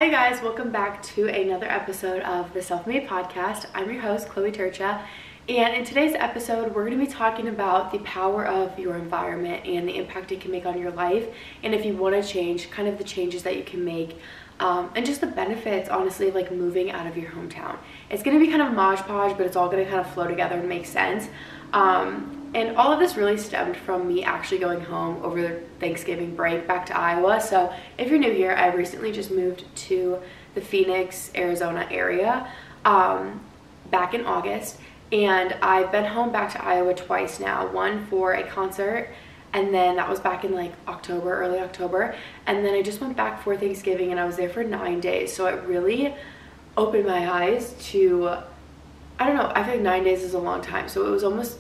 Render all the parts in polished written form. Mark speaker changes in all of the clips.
Speaker 1: Hey guys, welcome back to another episode of the Self-Made Podcast. I'm your host, Chloe Turcha, and in today's episode, we're going to be talking about the power of your environment and the impact it can make on your life, and if you want to change, kind of the changes that you can make, and just the benefits, honestly, of like moving out of your hometown. It's going to be kind of mosh podge, but it's all going to kind of flow together and make sense. And all of this really stemmed from me actually going home over the Thanksgiving break back to Iowa. So if you're new here, I recently just moved to the Phoenix, Arizona area back in August. And I've been home back to Iowa twice now. One for a concert, and then that was back in like October, early October. And then I just went back for Thanksgiving and I was there for 9 days. So it really opened my eyes to, I don't know, I feel like 9 days is a long time. So it was almost,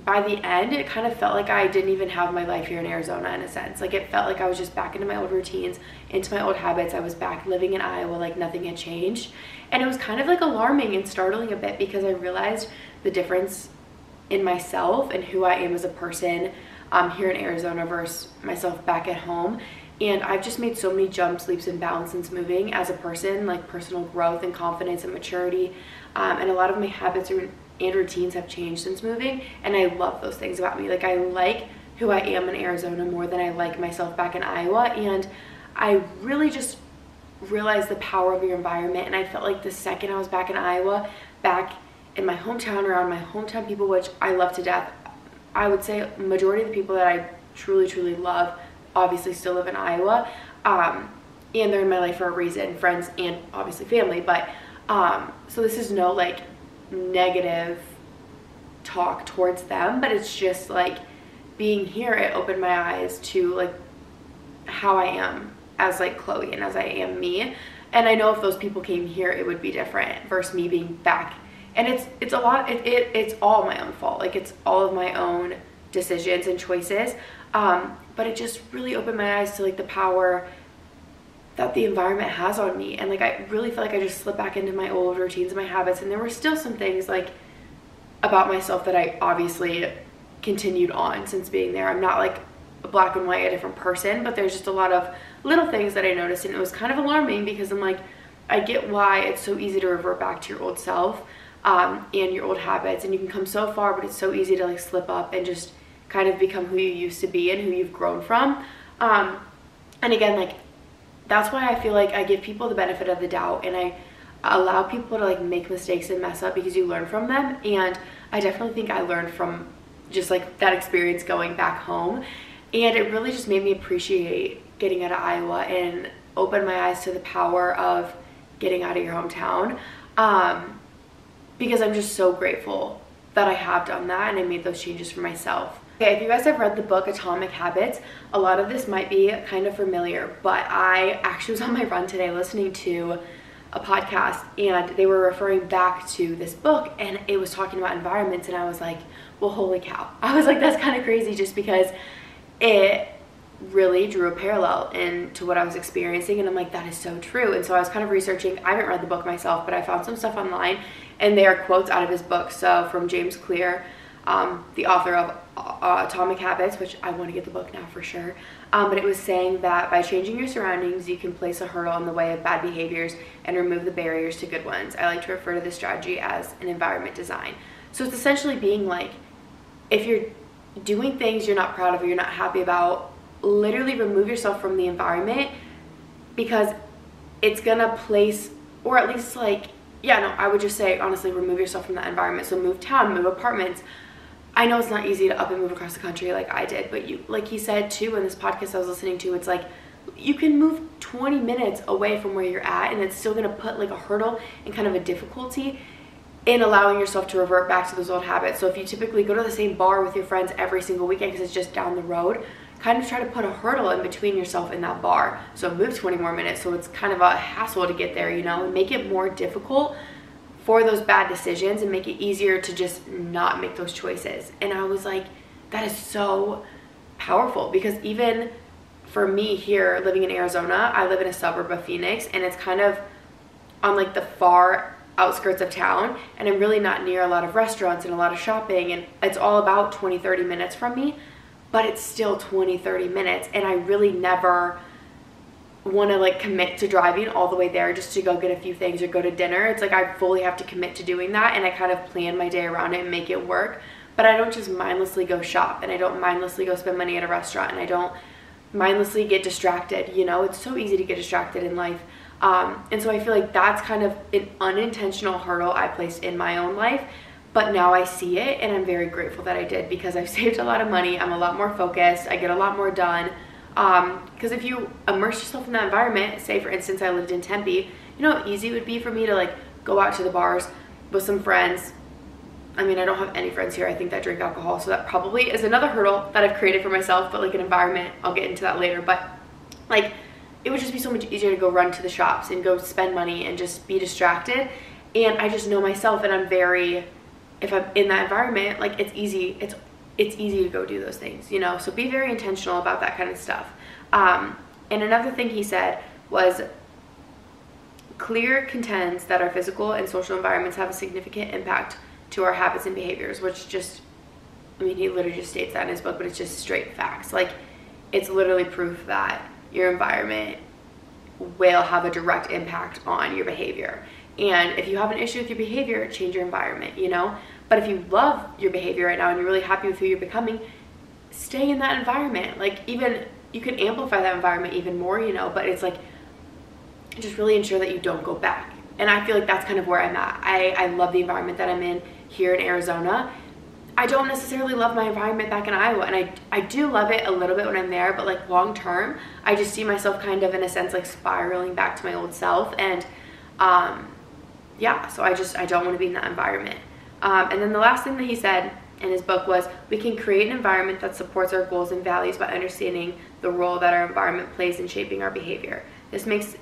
Speaker 1: by the end, it kind of felt like I didn't even have my life here in Arizona in a sense. Like it felt like I was just back into my old routines, into my old habits. I was back living in Iowa like nothing had changed. And it was kind of like alarming and startling a bit because I realized the difference in myself and who I am as a person here in Arizona versus myself back at home. And I've just made so many jumps, leaps and bounds since moving as a person, like personal growth and confidence and maturity. And a lot of my habits and routines have changed since moving, and I love those things about me. Like I like who I am in Arizona more than I like myself back in Iowa, and I really just realized the power of your environment. And I felt like the second I was back in Iowa, back in my hometown, around my hometown people, which I love to death, I would say majority of the people that I truly love obviously still live in Iowa, and they're in my life for a reason, friends and obviously family. But so this is no like negative talk towards them, but it's just like being here, it opened my eyes to like how I am as like Chloe and as I am me. And I know if those people came here, it would be different versus me being back. And it's a lot, it's all my own fault. Like it's all of my own decisions and choices. But it just really opened my eyes to like the power that the environment has on me. And like I really felt like I just slipped back into my old routines and my habits, and there were still some things like about myself that I obviously continued on since being there. I'm not like a black and white, a different person, but there's just a lot of little things that I noticed, and it was kind of alarming because I'm like, I get why it's so easy to revert back to your old self and your old habits, and you can come so far, but it's so easy to like slip up and just kind of become who you used to be and who you've grown from. And again, like that's why I feel like I give people the benefit of the doubt, and I allow people to like make mistakes and mess up because you learn from them. And I definitely think I learned from just like that experience going back home, and it really just made me appreciate getting out of Iowa and open my eyes to the power of getting out of your hometown, because I'm just so grateful that I have done that and I made those changes for myself. Okay, if you guys have read the book Atomic Habits, a lot of this might be kind of familiar, but I actually was on my run today listening to a podcast, and they were referring back to this book, and it was talking about environments, and I was like, well, holy cow. I was like, that's kind of crazy, just because it really drew a parallel into what I was experiencing, and I'm like, that is so true. And so I was kind of researching. I haven't read the book myself, but I found some stuff online, and they are quotes out of his book. So from James Clear, the author of Atomic Habits, which I want to get the book now for sure, but it was saying that by changing your surroundings, you can place a hurdle in the way of bad behaviors and remove the barriers to good ones. I like to refer to this strategy as an environment design. So it's essentially being like, if you're doing things you're not proud of or you're not happy about, literally remove yourself from the environment, because it's gonna place, or at least like, yeah, no, I would just say honestly, remove yourself from that environment. So move town, move apartments. I know it's not easy to up and move across the country like I did, but you, like he said too in this podcast I was listening to, it's like you can move 20 minutes away from where you're at, and it's still gonna put like a hurdle and kind of a difficulty in allowing yourself to revert back to those old habits. So if you typically go to the same bar with your friends every single weekend because it's just down the road, kind of try to put a hurdle in between yourself and that bar. So move 20 more minutes, so it's kind of a hassle to get there, you know, and make it more difficult for those bad decisions and make it easier to just not make those choices. And I was like, that is so powerful, because even for me here living in Arizona, I live in a suburb of Phoenix, and it's kind of on like the far outskirts of town, and I'm really not near a lot of restaurants and a lot of shopping, and it's all about 20-30 minutes from me, but it's still 20-30 minutes, and I really never want to like commit to driving all the way there just to go get a few things or go to dinner. It's like I fully have to commit to doing that, and I kind of plan my day around it and make it work. But I don't just mindlessly go shop, and I don't mindlessly go spend money at a restaurant, and I don't mindlessly get distracted. You know, it's so easy to get distracted in life. And so I feel like that's kind of an unintentional hurdle I placed in my own life, but now I see it, and I'm very grateful that I did, because I've saved a lot of money. I'm a lot more focused. I get a lot more done. Because if you immerse yourself in that environment, say for instance I lived in Tempe, you know how easy it would be for me to like go out to the bars with some friends. I mean, I don't have any friends here, I think, that drink alcohol, so that probably is another hurdle that I've created for myself. But like an environment, I'll get into that later. But like, it would just be so much easier to go run to the shops and go spend money and just be distracted. And I just know myself, and I'm very, if I'm in that environment, like it's easy to go do those things, you know. So be very intentional about that kind of stuff. And another thing he said was, Clear contends that our physical and social environments have a significant impact to our habits and behaviors, which just, I mean, he literally just states that in his book, but it's just straight facts. Like, it's literally proof that your environment will have a direct impact on your behavior. And if you have an issue with your behavior, change your environment, you know. But if you love your behavior right now and you're really happy with who you're becoming, stay in that environment. Like, even you can amplify that environment even more, you know. But it's like, just really ensure that you don't go back. And I feel like that's kind of where I'm at. I love the environment that I'm in here in Arizona. I don't necessarily love my environment back in Iowa, and I do love it a little bit when I'm there, but like long term, I just see myself kind of in a sense like spiraling back to my old self. And yeah, so I don't want to be in that environment. And then the last thing that he said in his book was, we can create an environment that supports our goals and values by understanding the role that our environment plays in shaping our behavior. This makes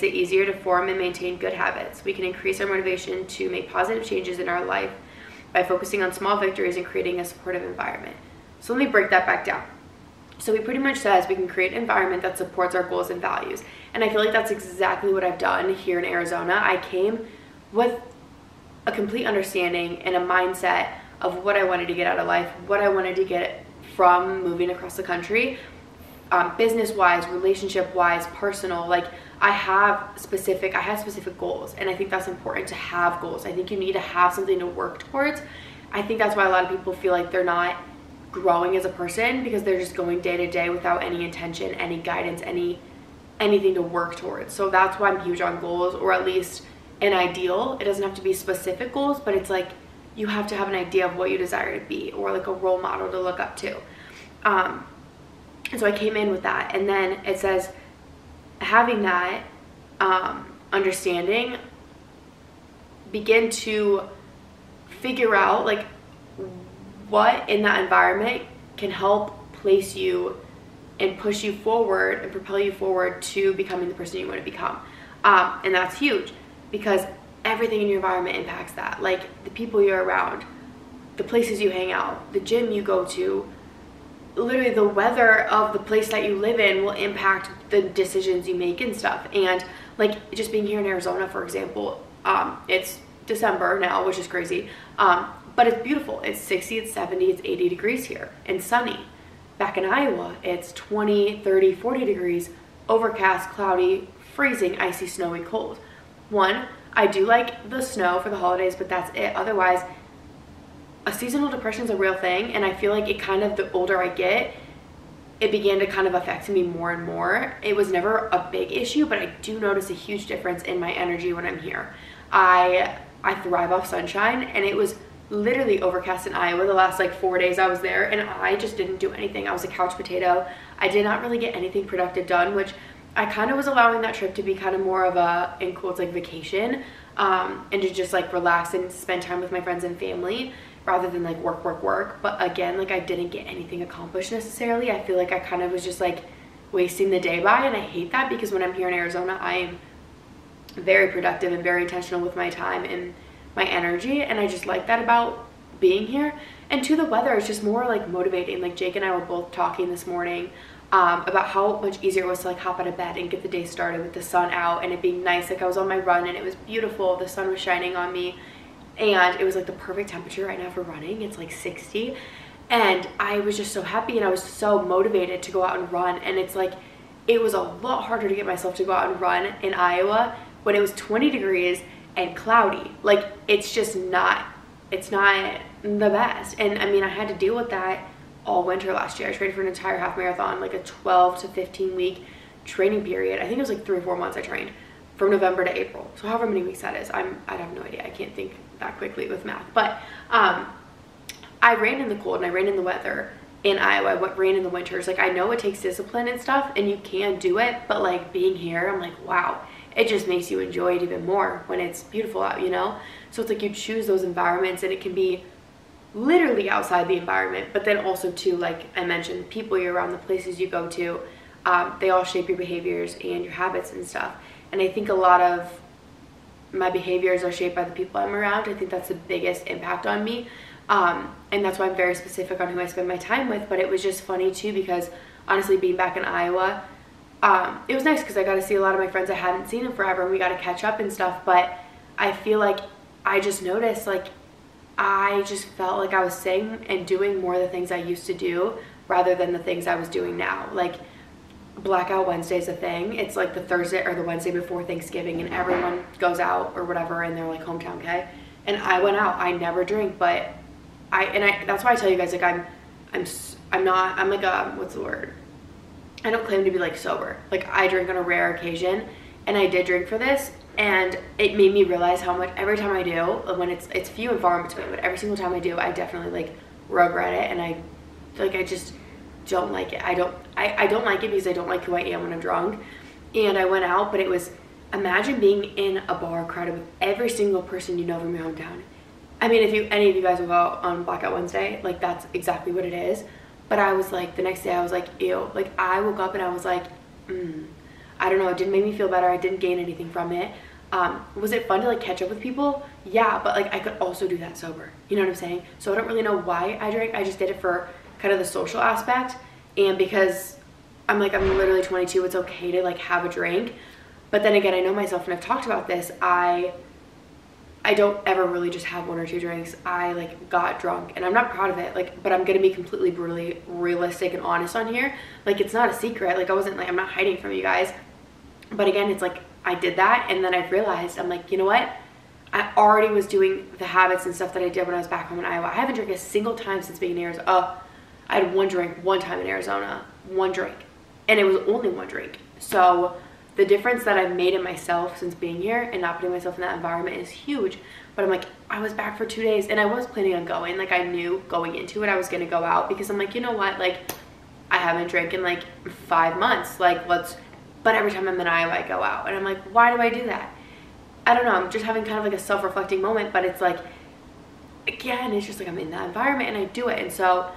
Speaker 1: it easier to form and maintain good habits. We can increase our motivation to make positive changes in our life by focusing on small victories and creating a supportive environment. So let me break that back down. So he pretty much says we can create an environment that supports our goals and values. And I feel like that's exactly what I've done here in Arizona. I came with a complete understanding and a mindset of what I wanted to get out of life, what I wanted to get from moving across the country, business-wise, relationship-wise, personal. Like, I have specific goals, and I think that's important to have goals. I think you need to have something to work towards. I think that's why a lot of people feel like they're not growing as a person, because they're just going day to day without any intention, any guidance, anything to work towards. So that's why I'm huge on goals, or at least an ideal. It doesn't have to be specific goals, but it's like you have to have an idea of what you desire to be, or like a role model to look up to. And so I came in with that, and then it says, having that understanding, begin to figure out like what in that environment can help place you and push you forward and propel you forward to becoming the person you want to become. And that's huge, because everything in your environment impacts that. Like the people you're around, the places you hang out, the gym you go to, literally the weather of the place that you live in will impact the decisions you make and stuff. And like just being here in Arizona, for example, it's December now, which is crazy, but it's beautiful. It's 60, it's 70, it's 80 degrees here and sunny. Back in Iowa, it's 20, 30, 40 degrees, overcast, cloudy, freezing, icy, snowy, cold. One, I do like the snow for the holidays, but that's it. Otherwise, a seasonal depression is a real thing, and I feel like it kind of, the older I get, it began to kind of affect me more and more. It was never a big issue, but I do notice a huge difference in my energy when I'm here. I thrive off sunshine, and it was literally overcast in Iowa the last like 4 days I was there, and I just didn't do anything. I was a couch potato. I did not really get anything productive done, which I kind of was allowing that trip to be kind of more of a, in quotes, like vacation, and to just like relax and spend time with my friends and family, rather than like work. But again, like I didn't get anything accomplished necessarily. I feel like I kind of was just like wasting the day by, and I hate that, because when I'm here in Arizona, I am very productive and very intentional with my time and my energy, and I just like that about being here. And to the weather, it's just more like motivating. Like Jake and I were both talking this morning about how much easier it was to like hop out of bed and get the day started with the sun out and it being nice. Like I was on my run and it was beautiful, the sun was shining on me, and it was like the perfect temperature right now for running. It's like 60, and I was just so happy, and I was so motivated to go out and run. And it's like, it was a lot harder to get myself to go out and run in Iowa when it was 20 degrees and cloudy. Like, it's just not, it's not the best. And I mean, I had to deal with that all winter last year. I trained for an entire half marathon, like a 12 to 15 week training period. I think it was like 3 or 4 months I trained from November to April. So however many weeks that is, I have no idea. I can't think that quickly with math. But I ran in the cold and I ran in the weather in Iowa. I ran in the winters. Like, I know it takes discipline and stuff and you can do it, but like being here, I'm like, wow, it just makes you enjoy it even more when it's beautiful out, you know? So it's like you choose those environments, and it can be literally outside the environment, but then also too, like I mentioned, people you're around, the places you go to, they all shape your behaviors and your habits and stuff. And I think a lot of my behaviors are shaped by the people I'm around. I think that's the biggest impact on me. And that's why I'm very specific on who I spend my time with. But it was just funny too, because honestly, being back in Iowa, it was nice because I got to see a lot of my friends I hadn't seen in forever, and we got to catch up and stuff. But I feel like I just noticed, like, I just felt like I was saying and doing more of the things I used to do rather than the things I was doing now. Like, Blackout Wednesday is a thing. It's like the Thursday or the Wednesday before Thanksgiving, and everyone goes out or whatever in their like hometown, okay? And I went out. I never drink, but that's why I tell you guys, like, I'm like a, what's the word? I don't claim to be like sober. Like, I drink on a rare occasion, and I did drink for this, and it made me realize how much every time I do, when it's few and far in between, but every single time I do, I definitely like regret it, and I just don't like it. I don't like it because I don't like who I am when I'm drunk. And I went out, but it was, imagine being in a bar crowded with every single person you know from your hometown. I mean, if any of you guys will go out on Blackout Wednesday, like, that's exactly what it is. But I was like, the next day I was like, ew. Like, I woke up and I was like, I don't know, it didn't make me feel better. I didn't gain anything from it. Was it fun to like catch up with people? Yeah, but like I could also do that sober. You know what I'm saying? So I don't really know why I drank. I just did it for kind of the social aspect, and because I'm literally 22, it's okay to like have a drink. But then again, I know myself, and I've talked about this, I don't ever really just have 1 or 2 drinks. I like got drunk, and I'm not proud of it, like, but I'm gonna be completely brutally realistic and honest on here. Like, it's not a secret. Like, I'm not hiding from you guys. But again, it's like I did that, and then I realized, I'm like, you know what? I already was doing the habits and stuff that I did when I was back home in Iowa. I haven't drank a single time since being in Arizona. I had 1 drink one time in Arizona, 1 drink, and it was only 1 drink. So the difference that I've made in myself since being here and not putting myself in that environment is huge. But I'm like, I was back for 2 days, and I was planning on going. Like, I knew going into it I was gonna go out, because I'm like, you know what? Like, I haven't drank in like 5 months. Like, but every time I'm in Iowa, I go out, and I'm like, why do I do that? I don't know. I'm just having kind of like a self-reflecting moment, but it's like, again, it's just like I'm in that environment and I do it. And so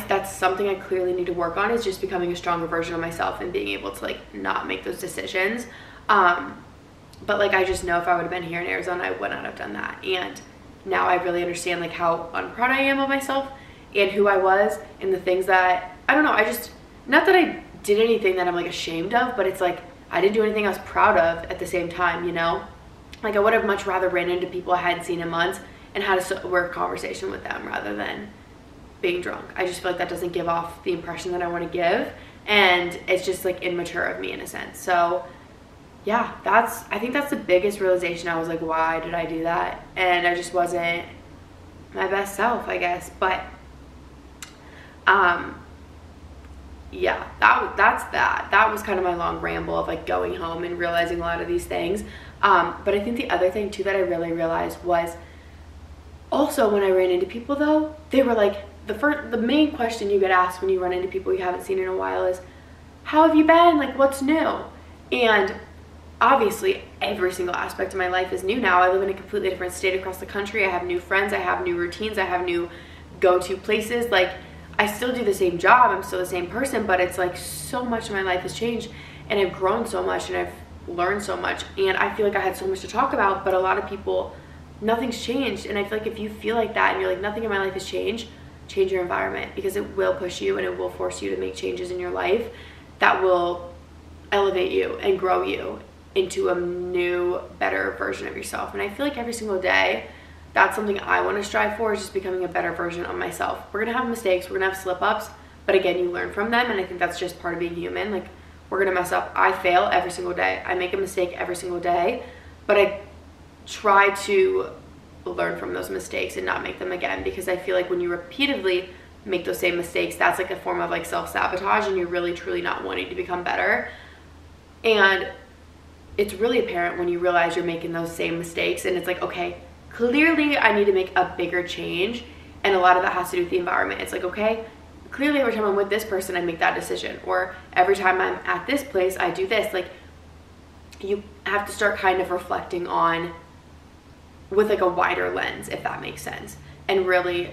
Speaker 1: that's something I clearly need to work on, is just becoming a stronger version of myself and being able to like not make those decisions. But like, I just know if I would have been here in Arizona, I would not have done that. And now I really understand like how unproud I am of myself and who I was, and the things that, I don't know, not that I did anything that I'm like ashamed of, but it's like I didn't do anything I was proud of at the same time, you know? Like, I would have much rather ran into people I hadn't seen in months and had a sober conversation with them rather than being drunk. I just feel like that doesn't give off the impression that I want to give, and it's just like immature of me in a sense. So yeah, I think that's the biggest realization. I was like, why did I do that? And I just wasn't my best self, I guess. But yeah, that was kind of my long ramble of like going home and realizing a lot of these things. But I think the other thing too that I really realized was also when I ran into people, though, they were like, the main question you get asked when you run into people you haven't seen in a while is, how have you been? Like, what's new? And obviously every single aspect of my life is new now. I live in a completely different state across the country. I have new friends, I have new routines, I have new go-to places. Like, I still do the same job, I'm still the same person, but it's like so much of my life has changed, and I've grown so much, and I've learned so much, and I feel like I had so much to talk about. But a lot of people, nothing's changed. And I feel like if you feel like that and you're like, nothing in my life has changed, change your environment, because it will push you and it will force you to make changes in your life that will elevate you and grow you into a new, better version of yourself. And I feel like every single day, that's something I want to strive for, is just becoming a better version of myself. We're gonna have mistakes, we're gonna have slip-ups, but again, you learn from them, and I think that's just part of being human. Like, we're gonna mess up. I fail every single day. I make a mistake every single day, but I try to learn from those mistakes and not make them again, because I feel like when you repeatedly make those same mistakes, that's like a form of like self-sabotage, and you're really truly not wanting to become better. And it's really apparent when you realize you're making those same mistakes, and it's like, okay, clearly I need to make a bigger change. And a lot of that has to do with the environment. It's like, okay, clearly every time I'm with this person I make that decision, or every time I'm at this place I do this. Like, you have to start kind of reflecting on with like a wider lens, if that makes sense, and really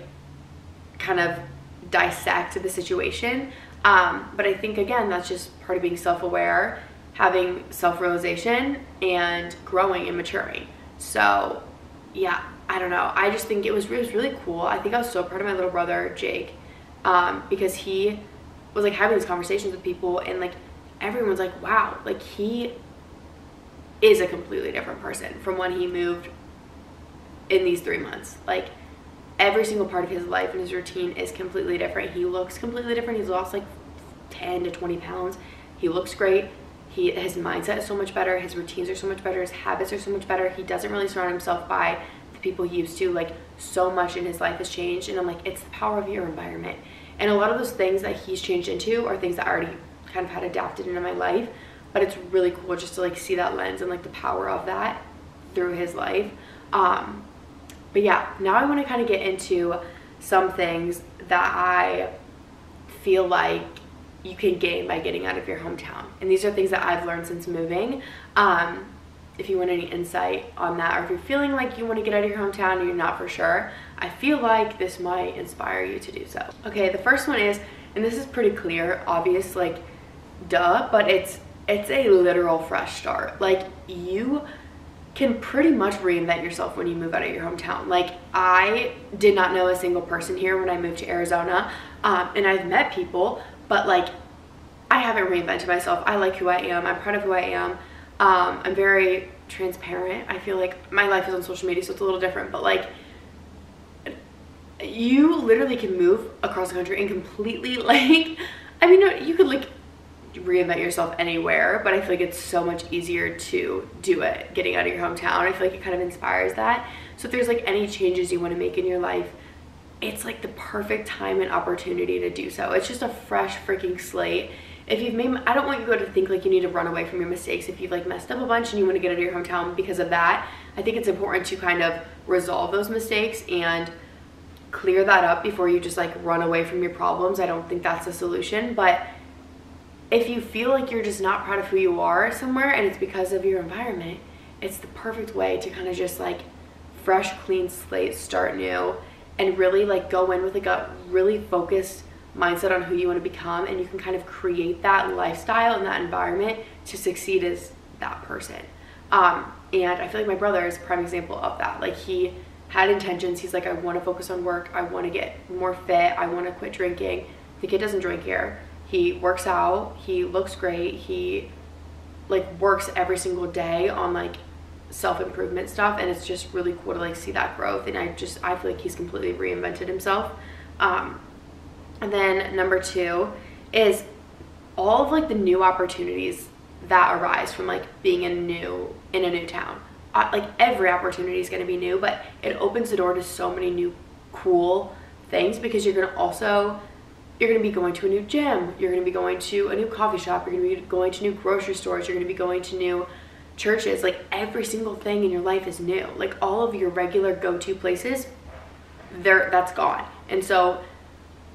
Speaker 1: kind of dissect the situation. But I think, again, that's just part of being self-aware, having self-realization, and growing and maturing. So yeah, I don't know, I just think it was really cool. I think I was so proud of my little brother Jake, because he was like having these conversations with people, and like everyone's like, wow, like he is a completely different person from when he moved in these 3 months. Like, every single part of his life and his routine is completely different. He looks completely different. He's lost like 10 to 20 pounds. He looks great. His mindset is so much better. His routines are so much better. His habits are so much better. He doesn't really surround himself by the people he used to. Like, so much in his life has changed. And I'm like, it's the power of your environment. And a lot of those things that he's changed into are things that I already kind of had adapted into my life. But it's really cool just to like see that lens and like the power of that through his life. But yeah, now I want to kind of get into some things that I feel like you can gain by getting out of your hometown. And these are things that I've learned since moving. If you want any insight on that, or if you're feeling like you want to get out of your hometown and you're not for sure, I feel like this might inspire you to do so. Okay, the first one is, and this is pretty clear, obvious, like duh, but it's a literal fresh start. Like, you can pretty much reinvent yourself when you move out of your hometown. Like, I did not know a single person here when I moved to Arizona, and I've met people, but like, I haven't reinvented myself. I like who I am. I'm proud of who I am. I'm very transparent. I feel like my life is on social media, so it's a little different, but like, you literally can move across the country and completely, like, I mean, you could like reinvent yourself anywhere, but I feel like it's so much easier to do it getting out of your hometown. I feel like it kind of inspires that. So if there's like any changes you want to make in your life, it's like the perfect time and opportunity to do so. It's just a fresh freaking slate. If you've made, I don't want you to think like you need to run away from your mistakes. If you've like messed up a bunch and you want to get out of your hometown because of that, I think it's important to kind of resolve those mistakes and clear that up before you just like run away from your problems. I don't think that's the solution. But if you feel like you're just not proud of who you are somewhere and it's because of your environment, it's the perfect way to kind of just like fresh, clean slate, start new, and really like go in with like a really focused mindset on who you want to become, and you can kind of create that lifestyle and that environment to succeed as that person. And I feel like my brother is a prime example of that. Like, he had intentions. He's like, I want to focus on work. I want to get more fit. I want to quit drinking. The kid doesn't drink here. He works out. He looks great. He like works every single day on like self-improvement stuff, and it's just really cool to like see that growth. And I feel like he's completely reinvented himself. And then number 2 is all of like the new opportunities that arise from like being in a new town. Like, every opportunity is going to be new, but it opens the door to so many new cool things, because you're going to be going to a new gym, you're going to be going to a new coffee shop, you're going to be going to new grocery stores, you're going to be going to new churches. Like, every single thing in your life is new. Like, all of your regular go-to places, that's gone. And so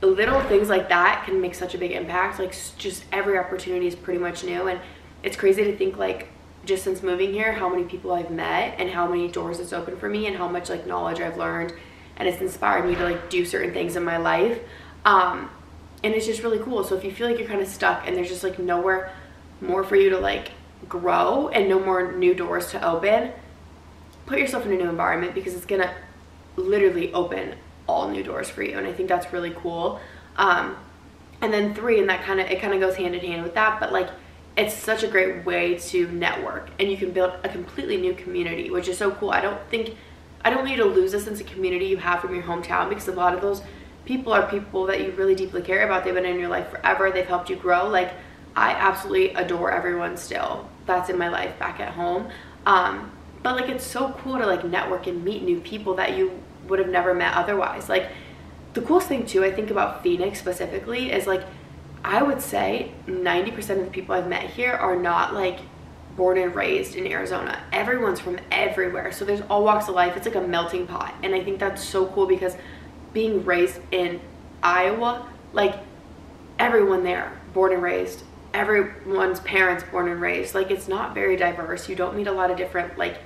Speaker 1: little things like that can make such a big impact. Like, just every opportunity is pretty much new. And it's crazy to think, like, just since moving here, how many people I've met and how many doors it's opened for me and how much like knowledge I've learned, and it's inspired me to like do certain things in my life. And it's just really cool. So if you feel like you're kind of stuck and there's just like nowhere more for you to like grow and no more new doors to open, put yourself in a new environment, because it's gonna literally open all new doors for you. And I think that's really cool. And then 3, and it kind of goes hand in hand with that, but like, it's such a great way to network, and you can build a completely new community, which is so cool. I don't want you to lose a sense of community you have from your hometown, because a lot of those people are people that you really deeply care about. They've been in your life forever. They've helped you grow. Like, I absolutely adore everyone still that's in my life back at home. But like, it's so cool to like network and meet new people that you would have never met otherwise. Like, the coolest thing too, I think about Phoenix specifically, is like, I would say 90% of the people I've met here are not like born and raised in Arizona. Everyone's from everywhere. So there's all walks of life. It's like a melting pot. And I think that's so cool, because being raised in Iowa, like, everyone there born and raised, everyone's parents born and raised, like, it's not very diverse. You don't meet a lot of different like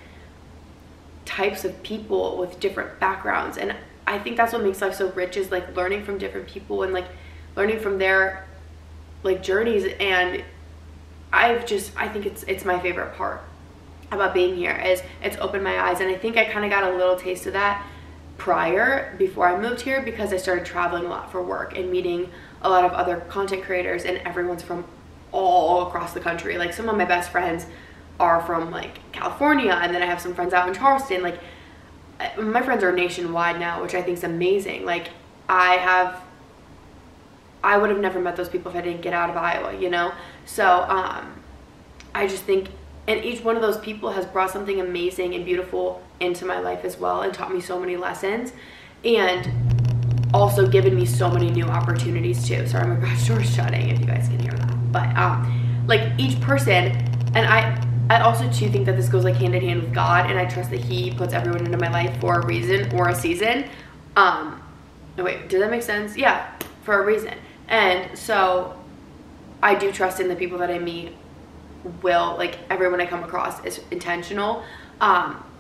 Speaker 1: types of people with different backgrounds. And I think that's what makes life so rich, is like learning from different people and like learning from their like journeys. And I think it's my favorite part about being here, is it's opened my eyes. And I think I kind of got a little taste of that before I moved here, because I started traveling a lot for work and meeting a lot of other content creators, and everyone's from all across the country. Like, some of my best friends are from like California, and then I have some friends out in Charleston. Like, my friends are nationwide now, which I think is amazing. Like, I would have never met those people if I didn't get out of Iowa, you know? So I just think, and each one of those people has brought something amazing and beautiful into my life as well, and taught me so many lessons, and also given me so many new opportunities too. Sorry, my garage door is shutting if you guys can hear that. But like, each person, and I also too think that this goes like hand in hand with God, and I trust that He puts everyone into my life for a reason or a season. No, wait, did that make sense? Yeah, for a reason. And so I do trust in the people that I meet will, like, everyone I come across is intentional.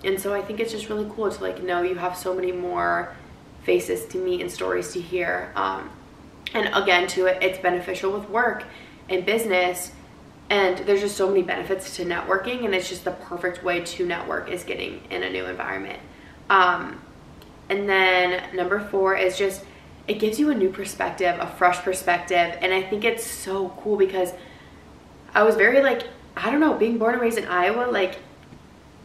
Speaker 1: And so I think it's just really cool to like know you have so many more faces to meet and stories to hear. And again, too, it's beneficial with work and business, and there's just so many benefits to networking, and it's just the perfect way to network, is getting in a new environment. And then number 4 is just, it gives you a new perspective, a fresh perspective. And I think it's so cool, because I was very like, I don't know, being born and raised in Iowa, like,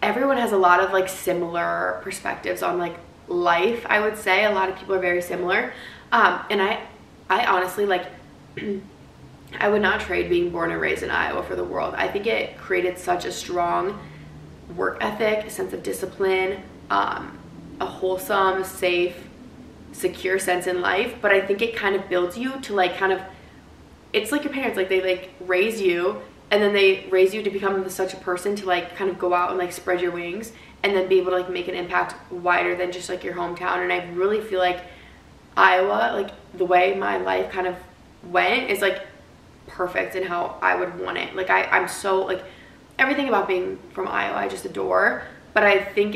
Speaker 1: everyone has a lot of like similar perspectives on like life. I would say a lot of people are very similar. And I honestly, like, I would not trade being born and raised in Iowa for the world. I think it created such a strong work ethic, a sense of discipline, a wholesome, safe, secure sense in life. But I think it kind of builds you to like kind of, it's like your parents, like, they like raise you, and then they raise you to become such a person to like kind of go out and like spread your wings, and then be able to like make an impact wider than just like your hometown. And I really feel like Iowa, like the way my life kind of went, is like perfect in how I would want it. Like, I'm so like, everything about being from Iowa I just adore, but I think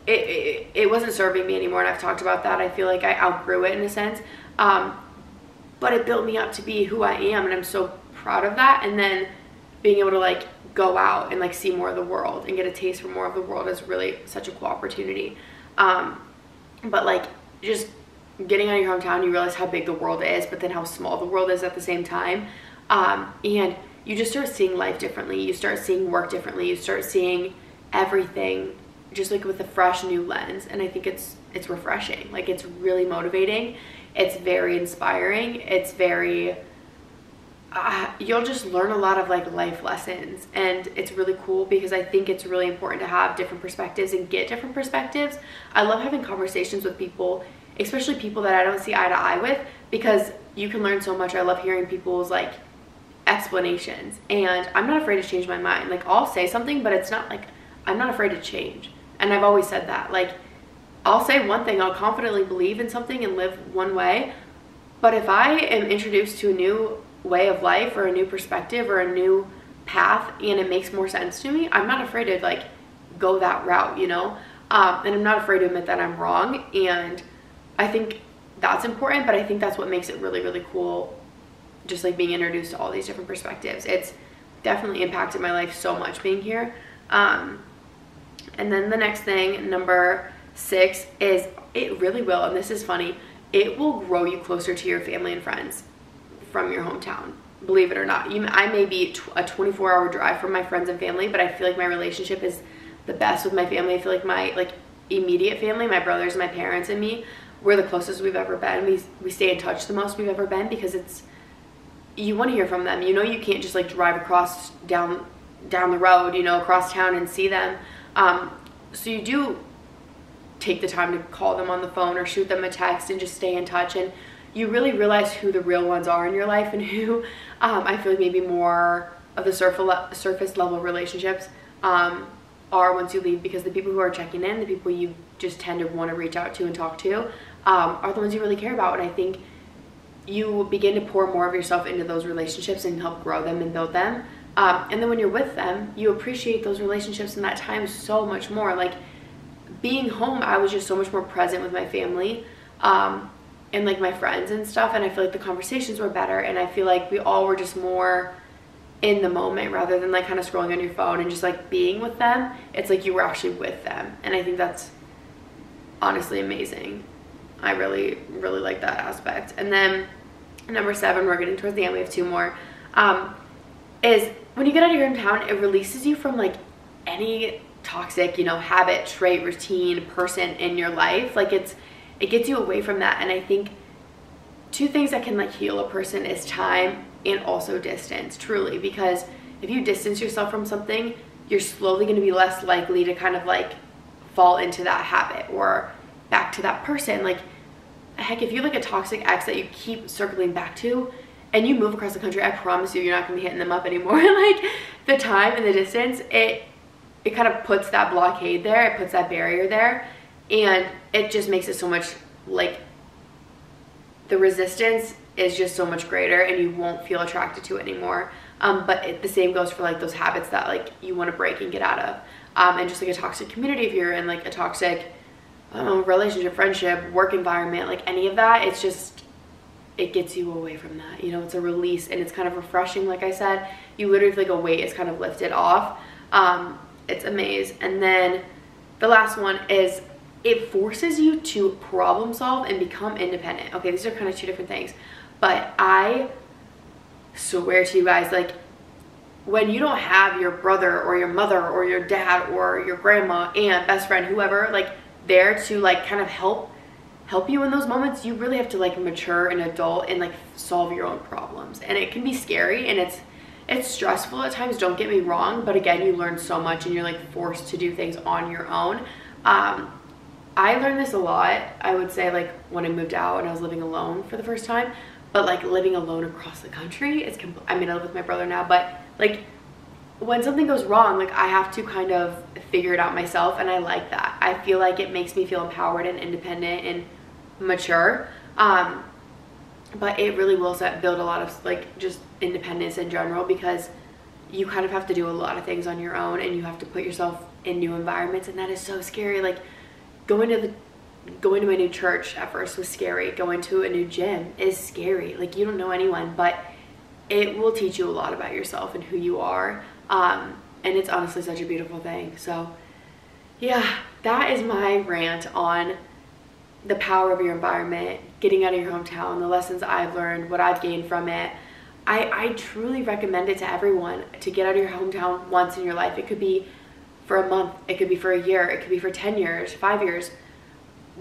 Speaker 1: it wasn't serving me anymore, and I've talked about that. I feel like I outgrew it in a sense, but it built me up to be who I am, and I'm so proud of that. And then being able to like go out and like see more of the world and get a taste for more of the world is really such a cool opportunity. But like, just getting out of your hometown, you realize how big the world is, but then how small the world is at the same time. And you just start seeing life differently. You start seeing work differently. You start seeing everything just like with a fresh new lens. And I think it's refreshing. Like, it's really motivating. It's very inspiring. It's very, you'll just learn a lot of like life lessons, and it's really cool, because I think it's really important to have different perspectives and get different perspectives. I love having conversations with people, especially people that I don't see eye to eye with, because you can learn so much. I love hearing people's like explanations, and I'm not afraid to change my mind. Like, I'll say something, but it's not like, I'm not afraid to change. And I've always said that, like, I'll say one thing, I'll confidently believe in something and live one way, but if I am introduced to a new way of life or a new perspective or a new path and it makes more sense to me, I'm not afraid to like go that route, you know? And I'm not afraid to admit that I'm wrong. And I think that's important, but I think that's what makes it really, really cool, just like being introduced to all these different perspectives. It's definitely impacted my life so much being here. And then the next thing, number 6, is it really will, and this is funny, it will grow you closer to your family and friends from your hometown. Believe it or not, I may be a 24-hour drive from my friends and family, but I feel like my relationship is the best with my family. I feel like my like immediate family, my brothers, my parents, and me, we're the closest we've ever been. We stay in touch the most we've ever been, because you want to hear from them. You know, you can't just like drive across down the road, you know, across town and see them. So you do take the time to call them on the phone or shoot them a text and just stay in touch, and you really realize who the real ones are in your life, and who I feel like maybe more of the surface level relationships are once you leave, because the people who are checking in, the people you just tend to want to reach out to and talk to, are the ones you really care about. And I think you begin to pour more of yourself into those relationships and help grow them and build them. And then when you're with them, you appreciate those relationships and that time so much more. Like being home, I was just so much more present with my family, and like my friends and stuff. And I feel like the conversations were better. And I feel like we all were just more in the moment rather than like kind of scrolling on your phone and just like being with them. It's like you were actually with them. And I think that's honestly amazing. I really, really like that aspect. And then number 7, we're getting towards the end, we have 2 more, is when you get out of your hometown, it releases you from like any toxic, you know, habit, trait, routine, person in your life. Like it gets you away from that. And I think 2 things that can like heal a person is time and also distance, truly, because if you distance yourself from something, you're slowly going to be less likely to kind of like fall into that habit or back to that person. Like heck, if you like a toxic ex that you keep circling back to and you move across the country, I promise you're not going to be hitting them up anymore. Like the time and the distance, it kind of puts that blockade there, it puts that barrier there, and it just makes it so much like the resistance is just so much greater, and you won't feel attracted to it anymore. But the same goes for like those habits that like you want to break and get out of. And just like a toxic community, if you're in like a toxic relationship, friendship, work environment, like any of that, it's just, it gets you away from that. You know, it's a release, and it's kind of refreshing. Like I said, you literally feel like a weight is kind of lifted off. It's amazing. And then the last one is it forces you to problem solve and become independent. Okay, these are kind of 2 different things, but I swear to you guys, like when you don't have your brother or your mother or your dad or your grandma, aunt, best friend, whoever, like there to like kind of help you in those moments, you really have to like mature and adult and like solve your own problems. And it can be scary, and it's stressful at times, don't get me wrong, but again, you learn so much and you're like forced to do things on your own. I learned this a lot, I would say, like when I moved out and I was living alone for the first time. But like living alone across the country, I mean, I live with my brother now, but like when something goes wrong, like I have to kind of figure it out myself, and I like that. I feel like it makes me feel empowered and independent and mature. But it really will build a lot of like just independence in general, because you kind of have to do a lot of things on your own, and you have to put yourself in new environments, and that is so scary. Like going to my new church at first was scary. Going to a new gym is scary. Like you don't know anyone, but it will teach you a lot about yourself and who you are. And it's honestly such a beautiful thing. So yeah, that is my rant on the power of your environment, getting out of your hometown, the lessons I've learned, what I've gained from it. I truly recommend it to everyone to get out of your hometown once in your life. It could be for a month, it could be for a year, it could be for 10 years, 5 years.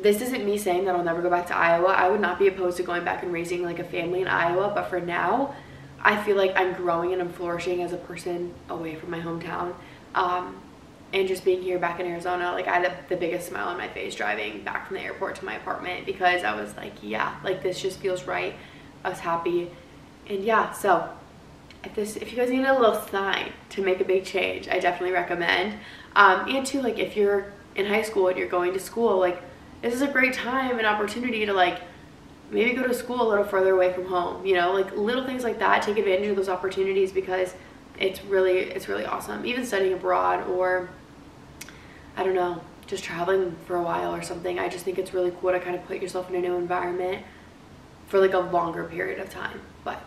Speaker 1: This isn't me saying that I'll never go back to Iowa. I would not be opposed to going back and raising like a family in Iowa, but for now, I feel like I'm growing and I'm flourishing as a person away from my hometown. And just being here back in Arizona, like I had the biggest smile on my face driving back from the airport to my apartment, because I was like, yeah, like this just feels right. I was happy. And yeah, so if you guys need a little sign to make a big change, I definitely recommend. And too, like if you're in high school and you're going to school, like this is a great time and opportunity to like maybe go to school a little further away from home, you know, like little things like that. Take advantage of those opportunities, because it's really awesome. Even studying abroad, or I don't know, just traveling for a while or something. I just think it's really cool to kind of put yourself in a new environment for like a longer period of time. But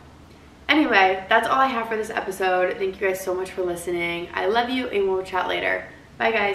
Speaker 1: anyway, that's all I have for this episode. Thank you guys so much for listening. I love you, and we'll chat later. Bye guys.